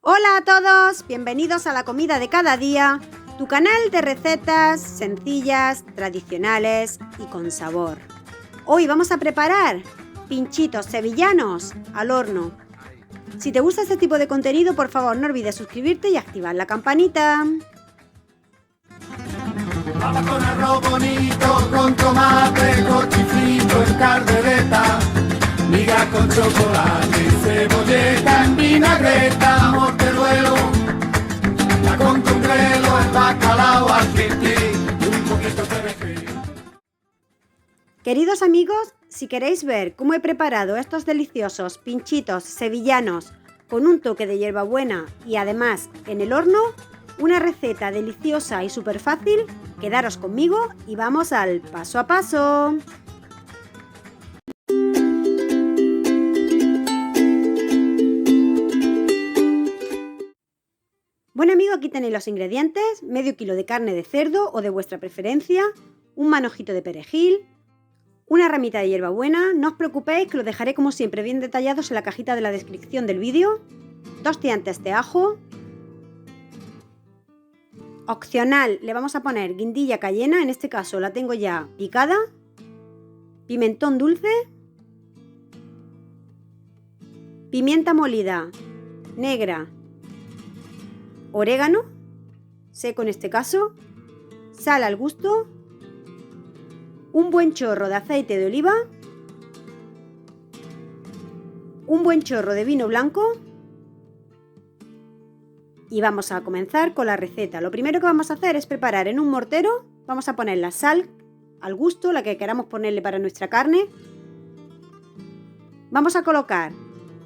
Hola a todos, bienvenidos a la comida de cada día, tu canal de recetas sencillas, tradicionales y con sabor. Hoy vamos a preparar pinchitos sevillanos al horno. Si te gusta este tipo de contenido, por favor no olvides suscribirte y activar la campanita. Papa con arroz bonito, con tomate, cochifrito en caldereta, miga con chocolate, cebolleta en vinagreta, morteruelo, la con congrelo, el bacalao argentino y un poquito de perejil. Queridos amigos, si queréis ver cómo he preparado estos deliciosos pinchitos sevillanos con un toque de hierbabuena y además en el horno, una receta deliciosa y súper fácil, quedaros conmigo y vamos al paso a paso. Bueno amigos, aquí tenéis los ingredientes: medio kilo de carne de cerdo o de vuestra preferencia, un manojito de perejil, una ramita de hierbabuena, no os preocupéis que lo dejaré como siempre bien detallados en la cajita de la descripción del vídeo, 2 dientes de ajo. Opcional, le vamos a poner guindilla cayena, en este caso la tengo ya picada, pimentón dulce, pimienta molida negra, orégano, seco en este caso, sal al gusto, un buen chorro de aceite de oliva, un buen chorro de vino blanco. Y vamos a comenzar con la receta. Lo primero que vamos a hacer es preparar en un mortero, vamos a poner la sal al gusto, la que queramos ponerle para nuestra carne. Vamos a colocar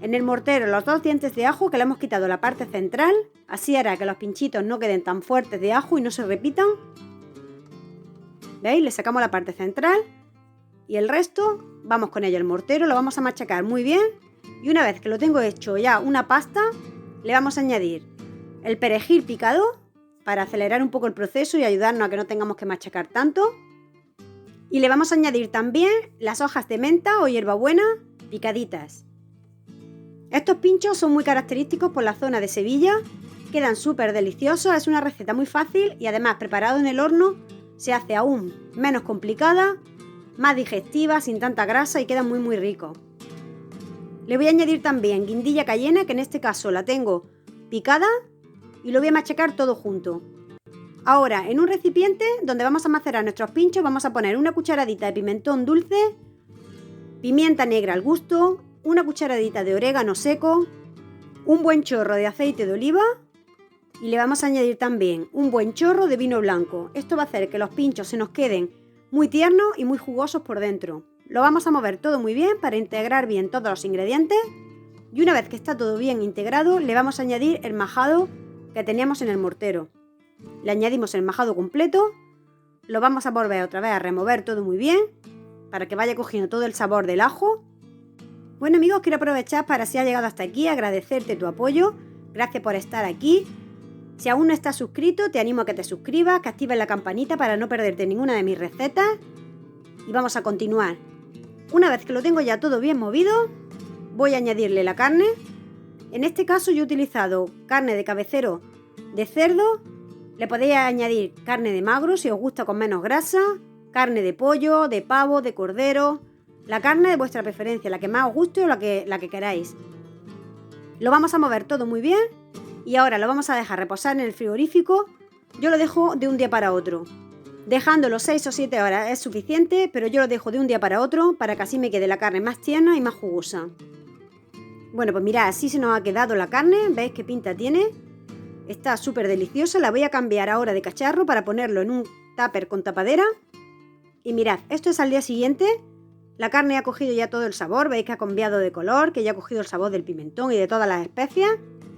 en el mortero los 2 dientes de ajo que le hemos quitado la parte central, así hará que los pinchitos no queden tan fuertes de ajo y no se repitan. ¿Veis? Le sacamos la parte central y el resto vamos con ello al mortero, lo vamos a machacar muy bien y una vez que lo tengo hecho ya una pasta, le vamos a añadir el perejil picado para acelerar un poco el proceso y ayudarnos a que no tengamos que machacar tanto. Y le vamos a añadir también las hojas de menta o hierbabuena picaditas. Estos pinchos son muy característicos por la zona de Sevilla, quedan súper deliciosos, es una receta muy fácil y además preparado en el horno se hace aún menos complicada, más digestiva, sin tanta grasa y queda muy rico. Le voy a añadir también guindilla cayena, que en este caso la tengo picada, y lo voy a machacar todo junto. Ahora, en un recipiente donde vamos a macerar nuestros pinchos, vamos a poner una cucharadita de pimentón dulce, pimienta negra al gusto, una cucharadita de orégano seco, un buen chorro de aceite de oliva y le vamos a añadir también un buen chorro de vino blanco. Esto va a hacer que los pinchos se nos queden muy tiernos y muy jugosos por dentro. Lo vamos a mover todo muy bien para integrar bien todos los ingredientes y una vez que está todo bien integrado, le vamos a añadir el majado que teníamos en el mortero. Le añadimos el majado completo, lo vamos a volver otra vez a remover todo muy bien para que vaya cogiendo todo el sabor del ajo. Bueno amigos, quiero aprovechar para, si has llegado hasta aquí, agradecerte tu apoyo. Gracias por estar aquí. Si aún no estás suscrito, te animo a que te suscribas, que actives la campanita para no perderte ninguna de mis recetas. Y vamos a continuar. Una vez que lo tengo ya todo bien movido, voy a añadirle la carne. En este caso yo he utilizado carne de cabecero de cerdo. Le podéis añadir carne de magro si os gusta con menos grasa, carne de pollo, de pavo, de cordero, la carne de vuestra preferencia, la que más os guste o la que queráis. Lo vamos a mover todo muy bien y ahora lo vamos a dejar reposar en el frigorífico. Yo lo dejo de un día para otro. Dejándolo 6 o 7 horas es suficiente, pero yo lo dejo de un día para otro para que así me quede la carne más tierna y más jugosa. Bueno, pues mirad, así se nos ha quedado la carne, ¿veis qué pinta tiene? Está súper deliciosa, la voy a cambiar ahora de cacharro para ponerlo en un tupper con tapadera. Y mirad, esto es al día siguiente, la carne ha cogido ya todo el sabor, veis que ha cambiado de color, que ya ha cogido el sabor del pimentón y de todas las especias.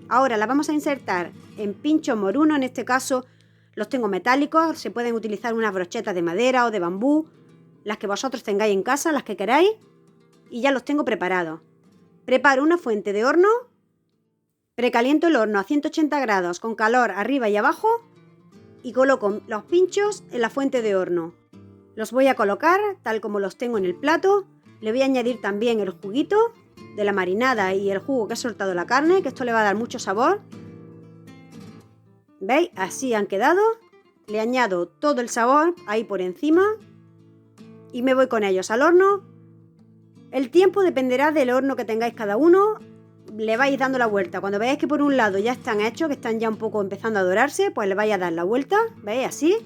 Ahora la vamos a insertar en pinchos moruno, en este caso los tengo metálicos, se pueden utilizar unas brochetas de madera o de bambú, las que vosotros tengáis en casa, las que queráis, y ya los tengo preparados. Preparo una fuente de horno, precaliento el horno a 180 grados con calor arriba y abajo y coloco los pinchos en la fuente de horno. Los voy a colocar tal como los tengo en el plato, le voy a añadir también el juguito de la marinada y el jugo que he soltado la carne, que esto le va a dar mucho sabor. ¿Veis? Así han quedado. Le añado todo el sabor ahí por encima y me voy con ellos al horno. El tiempo dependerá del horno que tengáis cada uno. Le vais dando la vuelta. Cuando veáis que por un lado ya están hechos, que están ya un poco empezando a dorarse, pues le vais a dar la vuelta. ¿Veis? Así.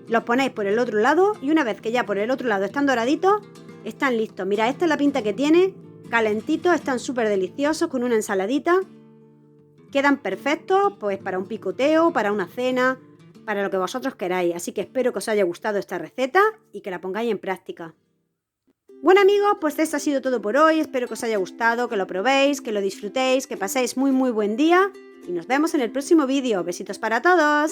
Los ponéis por el otro lado y una vez que ya por el otro lado están doraditos, están listos. Mira, esta es la pinta que tiene. Calentitos, están súper deliciosos con una ensaladita. Quedan perfectos pues para un picoteo, para una cena, para lo que vosotros queráis. Así que espero que os haya gustado esta receta y que la pongáis en práctica. Bueno amigos, pues esto ha sido todo por hoy. Espero que os haya gustado, que lo probéis, que lo disfrutéis, que paséis muy buen día. Y nos vemos en el próximo vídeo. Besitos para todos.